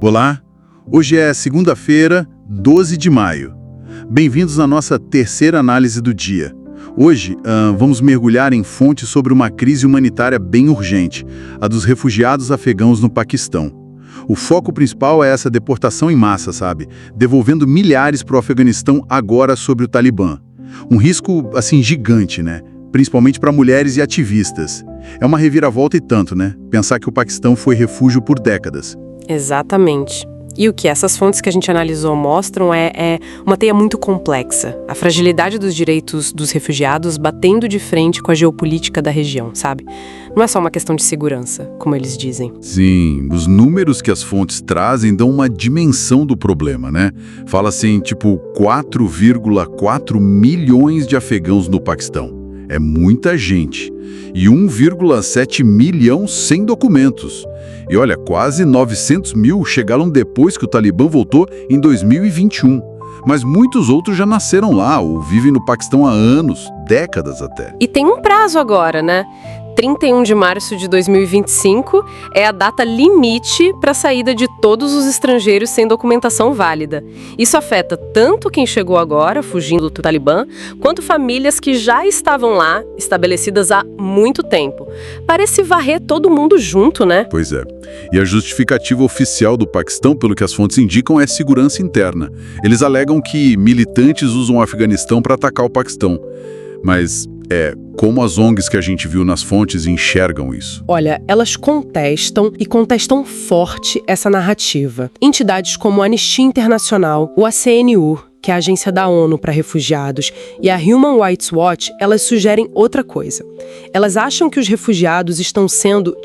Olá, hoje é segunda-feira, 12 de maio. Bem-vindos à nossa terceira análise do dia. Hoje, vamos mergulhar em fontes sobre uma crise humanitária bem urgente, a dos refugiados afegãos no Paquistão. O foco principal é essa deportação em massa, sabe? Devolvendo milhares para o Afeganistão agora sob o Talibã. Um risco, assim, gigante, né? Principalmente para mulheres e ativistas. É uma reviravolta e tanto, né? Pensar que o Paquistão foi refúgio por décadas. Exatamente. E o que essas fontes que a gente analisou mostram é uma teia muito complexa. A fragilidade dos direitos dos refugiados batendo de frente com a geopolítica da região, sabe? Não é só uma questão de segurança, como eles dizem. Sim, os números que as fontes trazem dão uma dimensão do problema, né? Fala assim, tipo 4,4 milhões de afegãos no Paquistão. É muita gente. E 1,7 milhão sem documentos. E olha, quase 900 mil chegaram depois que o Talibã voltou em 2021. Mas muitos outros já nasceram lá ou vivem no Paquistão há anos, décadas até. E tem um prazo agora, né? 31 de março de 2025 é a data limite para a saída de todos os estrangeiros sem documentação válida. Isso afeta tanto quem chegou agora, fugindo do Talibã, quanto famílias que já estavam lá, estabelecidas há muito tempo. Parece varrer todo mundo junto, né? Pois é. E a justificativa oficial do Paquistão, pelo que as fontes indicam, é segurança interna. Eles alegam que militantes usam o Afeganistão para atacar o Paquistão. Mas como as ONGs que a gente viu nas fontes enxergam isso? Olha, elas contestam e contestam forte essa narrativa. Entidades como a Anistia Internacional, o ACNUR, que é a Agência da ONU para Refugiados, e a Human Rights Watch, elas sugerem outra coisa. Elas acham que os refugiados estão sendo,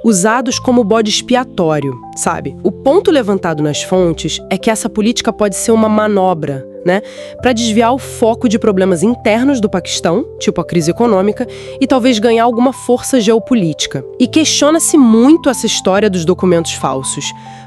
usados como bode expiatório, sabe? O ponto levantado nas fontes é que essa política pode ser uma manobra, né, para desviar o foco de problemas internos do Paquistão, tipo a crise econômica, e talvez ganhar alguma força geopolítica. E questiona-se muito essa história dos documentos falsos.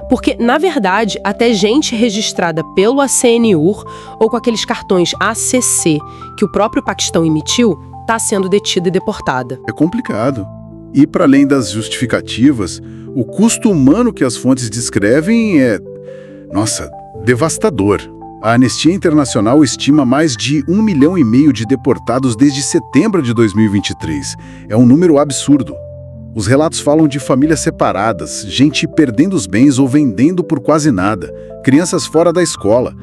Porque, na verdade, até gente registrada pelo ACNUR ou com aqueles cartões ACC que o próprio Paquistão emitiu, está sendo detida e deportada. É complicado. E, para além das justificativas, o custo humano que as fontes descrevem é, devastador. A Anistia Internacional estima mais de 1,5 milhão de deportados desde setembro de 2023. É um número absurdo. Os relatos falam de famílias separadas, gente perdendo os bens ou vendendo por quase nada, crianças fora da escola.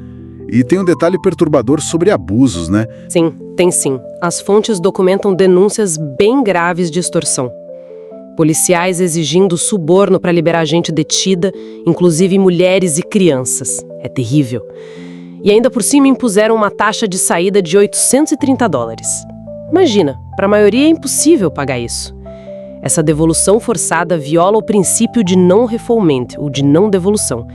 E tem um detalhe perturbador sobre abusos, né? Sim, tem sim. As fontes documentam denúncias bem graves de extorsão. Policiais exigindo suborno para liberar gente detida, inclusive mulheres e crianças. É terrível. E ainda por cima impuseram uma taxa de saída de $830. Imagina, para a maioria é impossível pagar isso. Essa devolução forçada viola o princípio de non-refoulement, o de não devolução.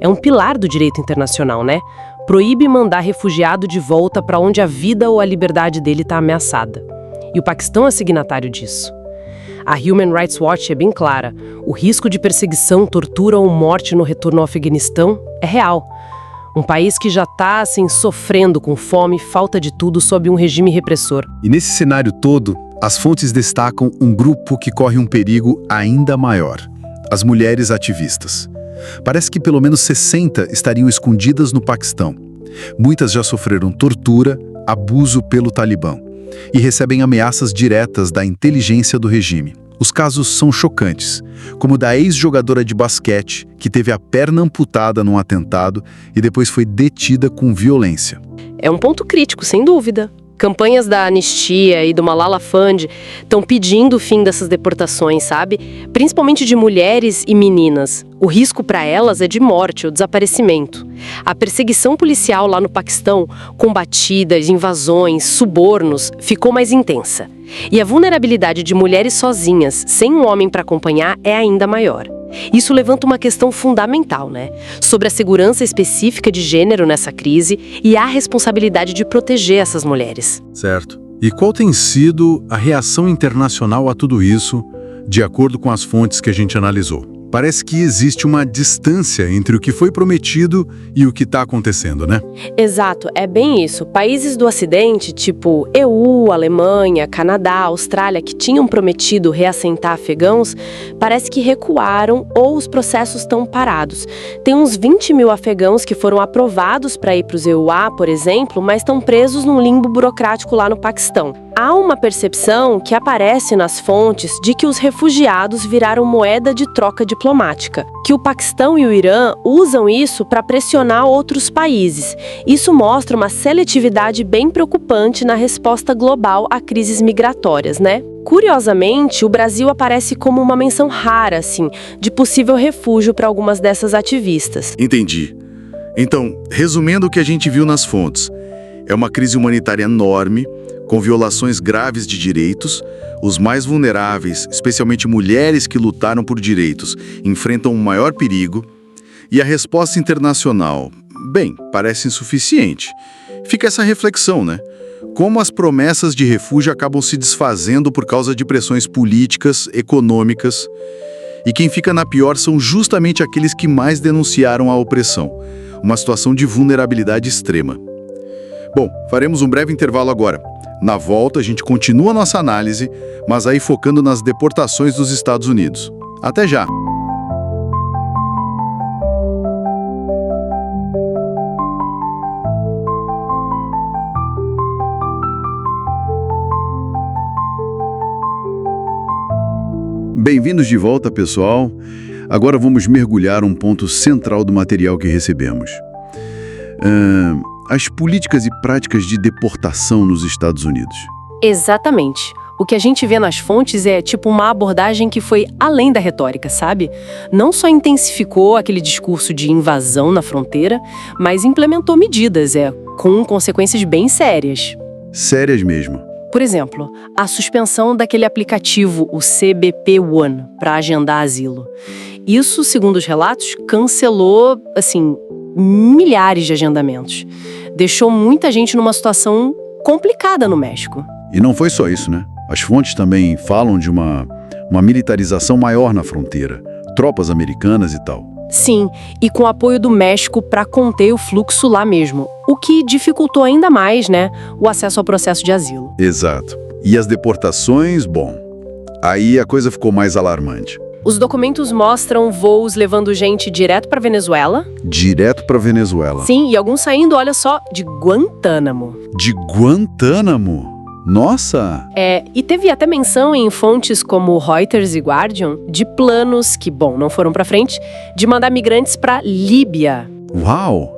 É um pilar do direito internacional, né? Proíbe mandar refugiado de volta para onde a vida ou a liberdade dele está ameaçada. E o Paquistão é signatário disso. A Human Rights Watch é bem clara. O risco de perseguição, tortura ou morte no retorno ao Afeganistão é real. Um país que já está, sofrendo com fome, falta de tudo sob um regime repressor. E nesse cenário todo, as fontes destacam um grupo que corre um perigo ainda maior: as mulheres ativistas. Parece que pelo menos 60 estariam escondidas no Paquistão. Muitas já sofreram tortura, abuso pelo Talibã e recebem ameaças diretas da inteligência do regime. Os casos são chocantes, como o da ex-jogadora de basquete, que teve a perna amputada num atentado e depois foi detida com violência. É um ponto crítico, sem dúvida. Campanhas da Anistia e do Malala Fund estão pedindo o fim dessas deportações, sabe? Principalmente de mulheres e meninas. O risco para elas é de morte ou desaparecimento. A perseguição policial lá no Paquistão, com batidas, invasões, subornos, ficou mais intensa. E a vulnerabilidade de mulheres sozinhas, sem um homem para acompanhar, é ainda maior. Isso levanta uma questão fundamental, né? Sobre a segurança específica de gênero nessa crise e a responsabilidade de proteger essas mulheres. Certo. E qual tem sido a reação internacional a tudo isso, de acordo com as fontes que a gente analisou? Parece que existe uma distância entre o que foi prometido e o que está acontecendo, né? Exato, é bem isso. Países do Ocidente, tipo EU, Alemanha, Canadá, Austrália, que tinham prometido reassentar afegãos, parece que recuaram ou os processos estão parados. Tem uns 20 mil afegãos que foram aprovados para ir para os EUA, por exemplo, mas estão presos num limbo burocrático lá no Paquistão. Há uma percepção que aparece nas fontes de que os refugiados viraram moeda de troca diplomática, que o Paquistão e o Irã usam isso para pressionar outros países. Isso mostra uma seletividade bem preocupante na resposta global a crises migratórias, né? Curiosamente, o Brasil aparece como uma menção rara, assim, de possível refúgio para algumas dessas ativistas. Entendi. Então, resumindo o que a gente viu nas fontes, é uma crise humanitária enorme, com violações graves de direitos. Os mais vulneráveis, especialmente mulheres que lutaram por direitos, enfrentam um maior perigo. E a resposta internacional, bem, parece insuficiente. Fica essa reflexão, né? Como as promessas de refúgio acabam se desfazendo por causa de pressões políticas, econômicas. E quem fica na pior são justamente aqueles que mais denunciaram a opressão. Uma situação de vulnerabilidade extrema. Bom, faremos um breve intervalo agora. Na volta, a gente continua a nossa análise, mas aí focando nas deportações dos Estados Unidos. Até já! Bem-vindos de volta, pessoal. Agora vamos mergulhar um ponto central do material que recebemos. As políticas e práticas de deportação nos Estados Unidos. Exatamente. O que a gente vê nas fontes é tipo uma abordagem que foi além da retórica, sabe? Não só intensificou aquele discurso de invasão na fronteira, mas implementou medidas, com consequências bem sérias. Sérias mesmo. Por exemplo, a suspensão daquele aplicativo, o CBP One, para agendar asilo. Isso, segundo os relatos, cancelou, milhares de agendamentos. Deixou muita gente numa situação complicada no México. E não foi só isso, né? As fontes também falam de uma militarização maior na fronteira, tropas americanas e tal. Sim, e com o apoio do México para conter o fluxo lá mesmo, o que dificultou ainda mais, né, o acesso ao processo de asilo. Exato. E as deportações, bom, aí a coisa ficou mais alarmante. Os documentos mostram voos levando gente direto para Venezuela. Direto para Venezuela. Sim, e alguns saindo, olha só, de Guantánamo. De Guantánamo? Nossa! E teve até menção em fontes como Reuters e Guardian de planos que, não foram para frente, de mandar migrantes para Líbia. Uau!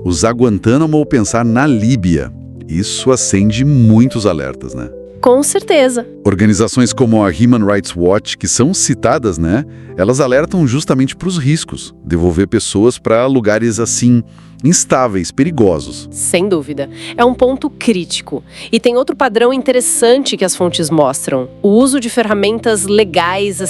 Usar Guantánamo ou pensar na Líbia. Isso acende muitos alertas, né? Com certeza. Organizações como a Human Rights Watch, que são citadas, né? Elas alertam justamente para os riscos. Devolver pessoas para lugares assim, instáveis, perigosos. Sem dúvida. É um ponto crítico. E tem outro padrão interessante que as fontes mostram. O uso de ferramentas legais,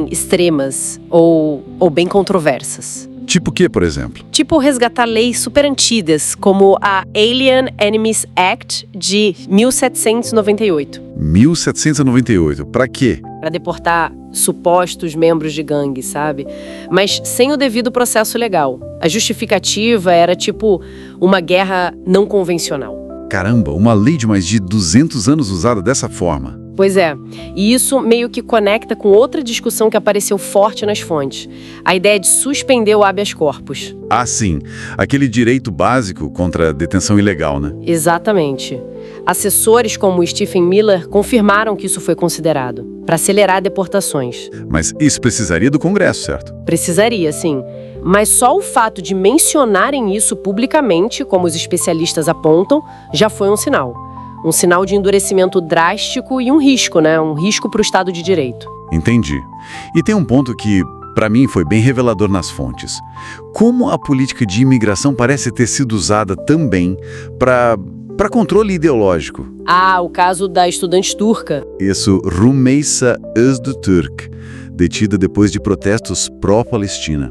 extremas ou bem controversas. Tipo o que, por exemplo? Tipo resgatar leis super antigas, como a Alien Enemies Act de 1798. 1798. Pra quê? Para deportar supostos membros de gangue, sabe? Mas sem o devido processo legal. A justificativa era tipo uma guerra não convencional. Caramba, uma lei de mais de 200 anos usada dessa forma. Pois é, e isso meio que conecta com outra discussão que apareceu forte nas fontes. A ideia de suspender o habeas corpus. Ah, sim. Aquele direito básico contra a detenção ilegal, né? Exatamente. Assessores como Stephen Miller confirmaram que isso foi considerado, para acelerar deportações. Mas isso precisaria do Congresso, certo? Precisaria, sim. Mas só o fato de mencionarem isso publicamente, como os especialistas apontam, já foi um sinal. Um sinal de endurecimento drástico e um risco, né? Um risco para o Estado de Direito. Entendi. E tem um ponto que, para mim, foi bem revelador nas fontes. Como a política de imigração parece ter sido usada também para controle ideológico. Ah, o caso da estudante turca. Isso, Rümeysa Öztürk, detida depois de protestos pró-Palestina.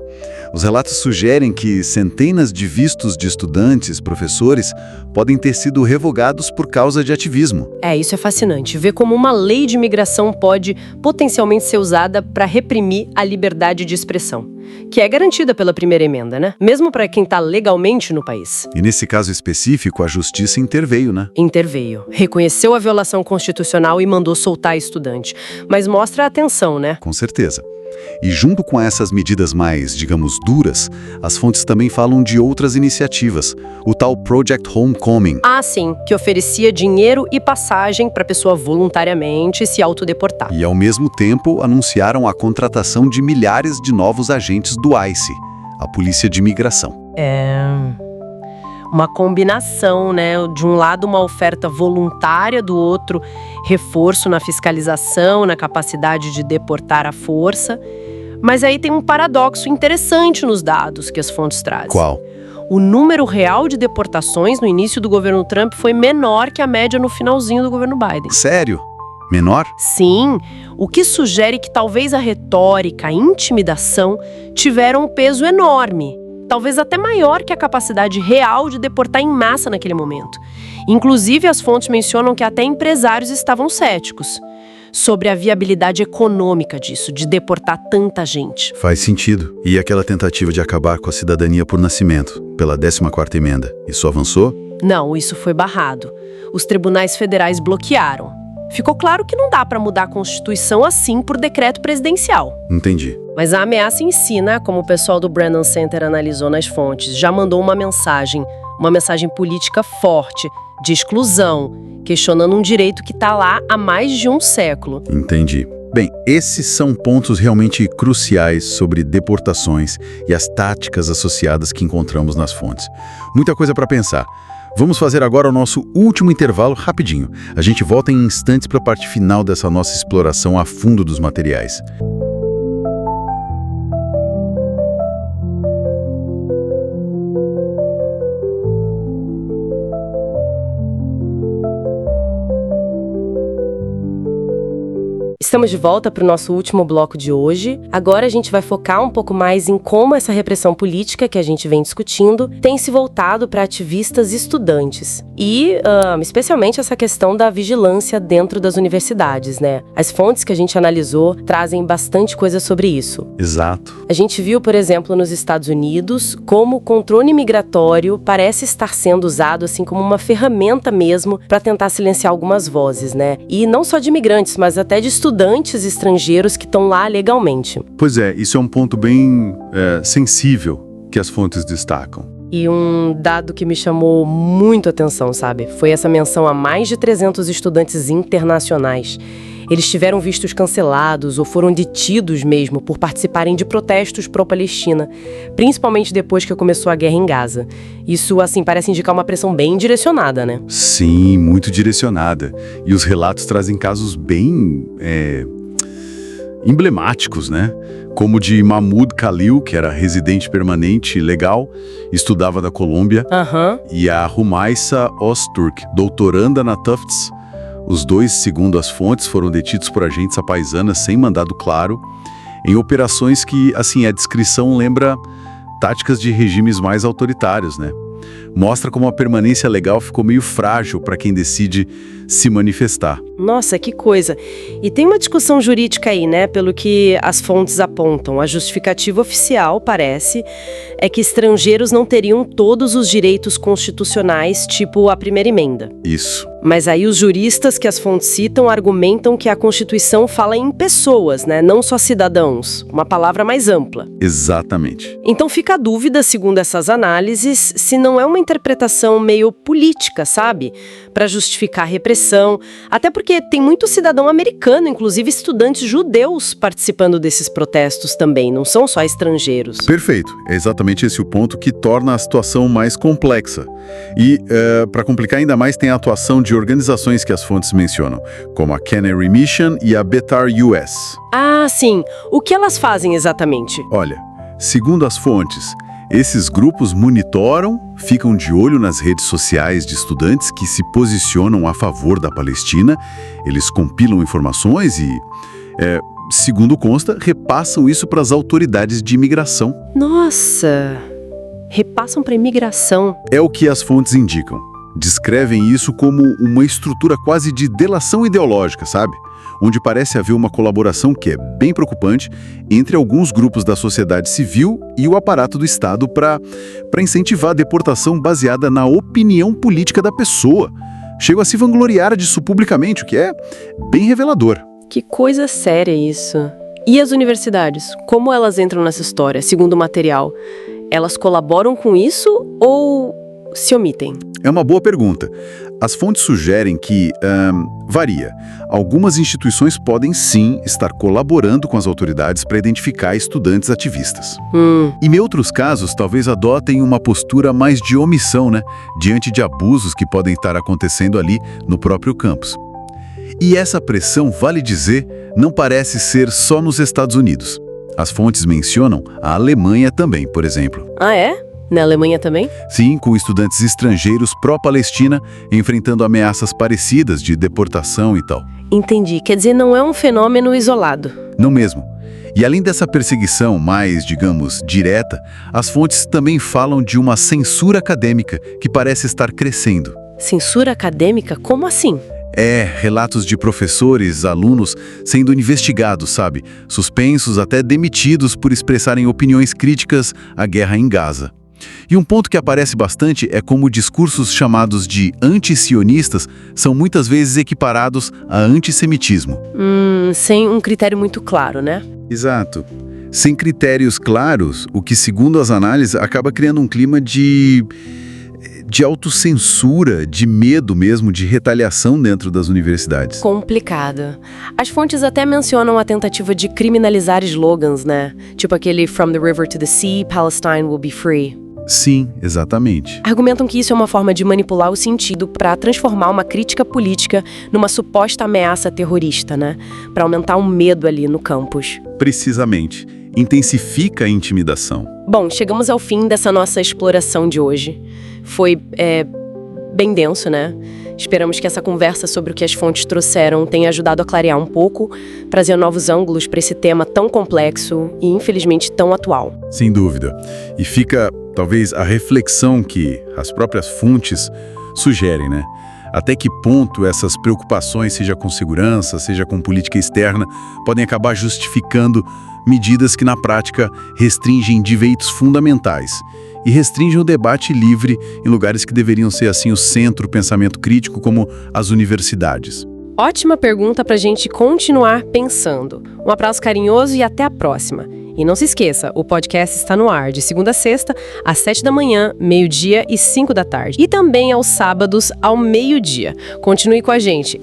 Os relatos sugerem que centenas de vistos de estudantes, professores, podem ter sido revogados por causa de ativismo. Isso é fascinante. Ver como uma lei de imigração pode potencialmente ser usada para reprimir a liberdade de expressão, que é garantida pela primeira emenda, né? Mesmo para quem está legalmente no país. E nesse caso específico, a justiça interveio, né? Interveio. Reconheceu a violação constitucional e mandou soltar a estudante. Mas mostra a atenção, né? Com certeza. E junto com essas medidas mais, digamos, duras, as fontes também falam de outras iniciativas, o tal Project Homecoming. Sim, que oferecia dinheiro e passagem para a pessoa voluntariamente se autodeportar. E, ao mesmo tempo, anunciaram a contratação de milhares de novos agentes do ICE, a Polícia de Imigração. Uma combinação, né? De um lado, uma oferta voluntária, do outro, reforço na fiscalização, na capacidade de deportar à força. Mas aí tem um paradoxo interessante nos dados que as fontes trazem. Qual? O número real de deportações no início do governo Trump foi menor que a média no finalzinho do governo Biden. Sério? Menor? Sim, o que sugere que talvez a retórica, a intimidação tiveram um peso enorme. Talvez até maior que a capacidade real de deportar em massa naquele momento. Inclusive, as fontes mencionam que até empresários estavam céticos sobre a viabilidade econômica disso, de deportar tanta gente. Faz sentido. E aquela tentativa de acabar com a cidadania por nascimento, pela 14ª emenda, isso avançou? Não, isso foi barrado. Os tribunais federais bloquearam. Ficou claro que não dá para mudar a Constituição assim por decreto presidencial. Entendi. Mas a ameaça em si, né, como o pessoal do Brennan Center analisou nas fontes, já mandou uma mensagem política forte, de exclusão, questionando um direito que está lá há mais de um século. Entendi. Bem, esses são pontos realmente cruciais sobre deportações e as táticas associadas que encontramos nas fontes. Muita coisa para pensar. Vamos fazer agora o nosso último intervalo rapidinho. A gente volta em instantes para a parte final dessa nossa exploração a fundo dos materiais. Estamos de volta para o nosso último bloco de hoje. Agora a gente vai focar um pouco mais em como essa repressão política que a gente vem discutindo tem se voltado para ativistas e estudantes. E, especialmente, essa questão da vigilância dentro das universidades, né? As fontes que a gente analisou trazem bastante coisa sobre isso. Exato. A gente viu, por exemplo, nos Estados Unidos, como o controle migratório parece estar sendo usado assim como uma ferramenta mesmo para tentar silenciar algumas vozes, né? E não só de imigrantes, mas até de estudantes estrangeiros que estão lá legalmente. Pois é, isso é um ponto bem sensível que as fontes destacam. E um dado que me chamou muito a atenção, sabe? Foi essa menção a mais de 300 estudantes internacionais. Eles tiveram vistos cancelados ou foram detidos mesmo por participarem de protestos pró-Palestina, principalmente depois que começou a guerra em Gaza. Isso, assim, parece indicar uma pressão bem direcionada, né? Sim, muito direcionada. E os relatos trazem casos bem emblemáticos, né? Como o de Mahmoud Khalil, que era residente permanente legal, estudava na Colômbia, e a Rumaisa Öztürk, doutoranda na Tufts. Os dois, segundo as fontes, foram detidos por agentes apaisanas sem mandado claro, em operações que, assim, a descrição lembra táticas de regimes mais autoritários, né? Mostra como a permanência legal ficou meio frágil para quem decide se manifestar. Nossa, que coisa. E tem uma discussão jurídica aí, né? Pelo que as fontes apontam. A justificativa oficial, parece, é que estrangeiros não teriam todos os direitos constitucionais, tipo a primeira emenda. Isso. Mas aí os juristas que as fontes citam argumentam que a Constituição fala em pessoas, né? Não só cidadãos. Uma palavra mais ampla. Exatamente. Então fica a dúvida, segundo essas análises, se não é uma interpretação meio política, sabe? Para justificar a repressão. Até porque tem muito cidadão americano, inclusive estudantes judeus, participando desses protestos também. Não são só estrangeiros. Perfeito. É exatamente esse o ponto que torna a situação mais complexa. E, para complicar ainda mais, tem a atuação de organizações que as fontes mencionam, como a Canary Mission e a Betar US. Ah, sim. O que elas fazem exatamente? Olha, segundo as fontes, esses grupos monitoram, ficam de olho nas redes sociais de estudantes que se posicionam a favor da Palestina, eles compilam informações e, fontes, segundo consta, repassam isso para as autoridades de imigração. Nossa! Repassam para imigração. É o que as fontes indicam. Descrevem isso como uma estrutura quase de delação ideológica, sabe? Onde parece haver uma colaboração que é bem preocupante entre alguns grupos da sociedade civil e o aparato do Estado para incentivar a deportação baseada na opinião política da pessoa. Chegam a se vangloriar disso publicamente, o que é bem revelador. Que coisa séria isso. E as universidades? Como elas entram nessa história, segundo o material? Elas colaboram com isso ou se omitem? É uma boa pergunta. As fontes sugerem que varia. Algumas instituições podem sim estar colaborando com as autoridades para identificar estudantes ativistas. Em outros casos, talvez adotem uma postura mais de omissão, né? Diante de abusos que podem estar acontecendo ali no próprio campus. E essa pressão, vale dizer, não parece ser só nos Estados Unidos. As fontes mencionam a Alemanha também, por exemplo. Ah, é? Na Alemanha também? Sim, com estudantes estrangeiros pró-Palestina enfrentando ameaças parecidas de deportação e tal. Entendi. Quer dizer, não é um fenômeno isolado. Não mesmo. E além dessa perseguição mais, digamos, direta, as fontes também falam de uma censura acadêmica que parece estar crescendo. Censura acadêmica? Como assim? Relatos de professores, alunos sendo investigados, sabe? Suspensos, até demitidos por expressarem opiniões críticas à guerra em Gaza. E um ponto que aparece bastante é como discursos chamados de anti-sionistas são muitas vezes equiparados a antissemitismo. Sem um critério muito claro, né? Exato. Sem critérios claros, o que, segundo as análises, acaba criando um clima de autocensura, de medo mesmo, de retaliação dentro das universidades. Complicado. As fontes até mencionam a tentativa de criminalizar slogans, né? Tipo aquele From the River to the Sea, Palestine will be free. Sim, exatamente. Argumentam que isso é uma forma de manipular o sentido para transformar uma crítica política numa suposta ameaça terrorista, né? Para aumentar o medo ali no campus. Precisamente. Intensifica a intimidação. Bom, chegamos ao fim dessa nossa exploração de hoje. Foi bem denso, né? Esperamos que essa conversa sobre o que as fontes trouxeram tenha ajudado a clarear um pouco, trazer novos ângulos para esse tema tão complexo e, infelizmente, tão atual. Sem dúvida. E fica, talvez, a reflexão que as próprias fontes sugerem, né? Até que ponto essas preocupações, seja com segurança, seja com política externa, podem acabar justificando medidas que, na prática, restringem direitos fundamentais e restringem o debate livre em lugares que deveriam ser, assim, o centro do pensamento crítico, como as universidades. Ótima pergunta para a gente continuar pensando. Um abraço carinhoso e até a próxima. E não se esqueça, o podcast está no ar de segunda a sexta, às 7 da manhã, meio-dia e 5 da tarde. E também aos sábados, ao meio-dia. Continue com a gente.